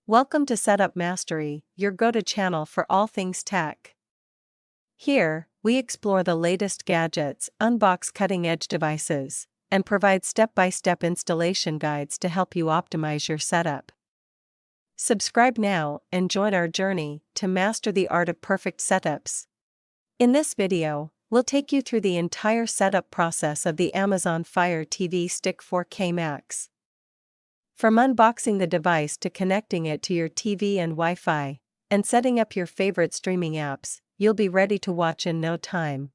Welcome to Setup Mastery, your go-to channel for all things tech. Here, we explore the latest gadgets, unbox cutting-edge devices, and provide step-by-step installation guides to help you optimize your setup. Subscribe now and join our journey to master the art of perfect setups. In this video, we'll take you through the entire setup process of the Amazon Fire TV Stick 4K Max. From unboxing the device to connecting it to your TV and Wi-Fi, and setting up your favorite streaming apps, you'll be ready to watch in no time.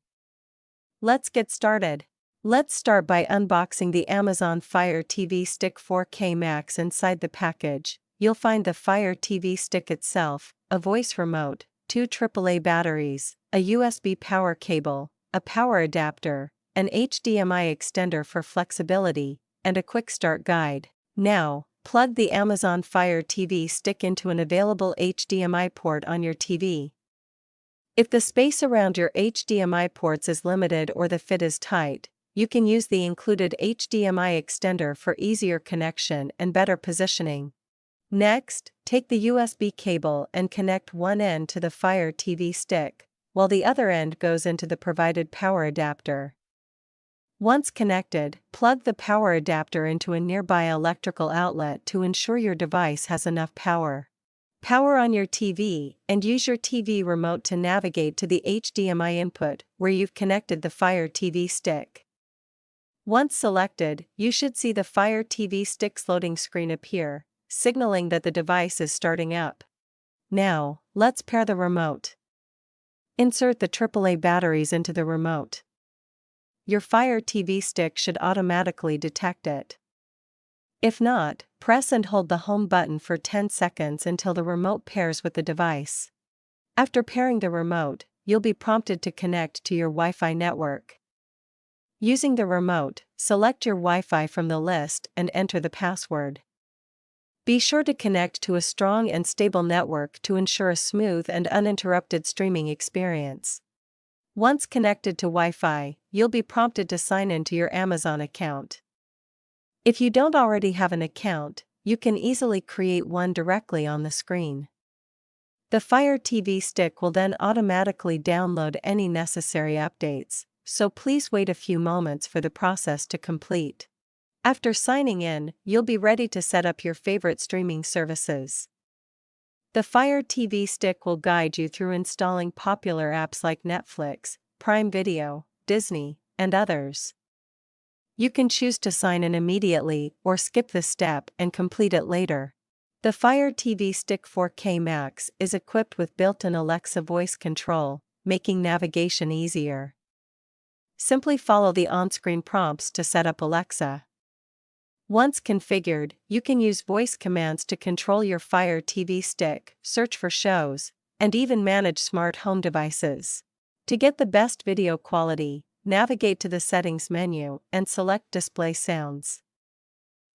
Let's get started. Let's start by unboxing the Amazon Fire TV Stick 4K Max. Inside the package, you'll find the Fire TV Stick itself, a voice remote, 2 AAA batteries, a USB power cable, a power adapter, an HDMI extender for flexibility, and a quick start guide. Now, plug the Amazon Fire TV Stick into an available HDMI port on your TV. If the space around your HDMI ports is limited or the fit is tight, you can use the included HDMI extender for easier connection and better positioning. Next, take the USB cable and connect one end to the Fire TV Stick, while the other end goes into the provided power adapter. Once connected, plug the power adapter into a nearby electrical outlet to ensure your device has enough power. Power on your TV and use your TV remote to navigate to the HDMI input where you've connected the Fire TV Stick. Once selected, you should see the Fire TV Stick's loading screen appear, signaling that the device is starting up. Now, let's pair the remote. Insert the AAA batteries into the remote. Your Fire TV Stick should automatically detect it. If not, press and hold the home button for 10 seconds until the remote pairs with the device. After pairing the remote, you'll be prompted to connect to your Wi-Fi network. Using the remote, select your Wi-Fi from the list and enter the password. Be sure to connect to a strong and stable network to ensure a smooth and uninterrupted streaming experience. Once connected to Wi-Fi, you'll be prompted to sign in to your Amazon account. If you don't already have an account, you can easily create one directly on the screen. The Fire TV Stick will then automatically download any necessary updates, so please wait a few moments for the process to complete. After signing in, you'll be ready to set up your favorite streaming services. The Fire TV Stick will guide you through installing popular apps like Netflix, Prime Video, Disney, and others. You can choose to sign in immediately or skip this step and complete it later. The Fire TV Stick 4K Max is equipped with built-in Alexa voice control, making navigation easier. Simply follow the on-screen prompts to set up Alexa. Once configured, you can use voice commands to control your Fire TV Stick, search for shows, and even manage smart home devices. To get the best video quality, navigate to the Settings menu and select Display Sounds.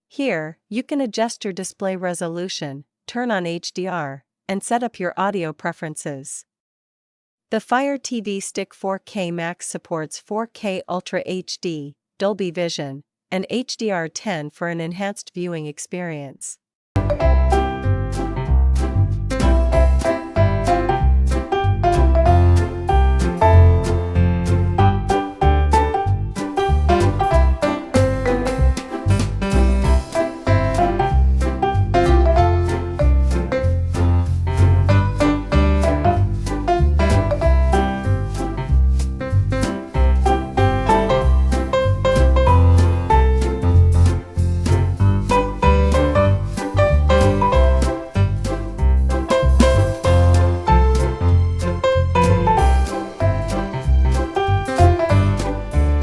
Here, you can adjust your display resolution, turn on HDR, and set up your audio preferences. The Fire TV Stick 4K Max supports 4K Ultra HD, Dolby Vision, and HDR10 for an enhanced viewing experience.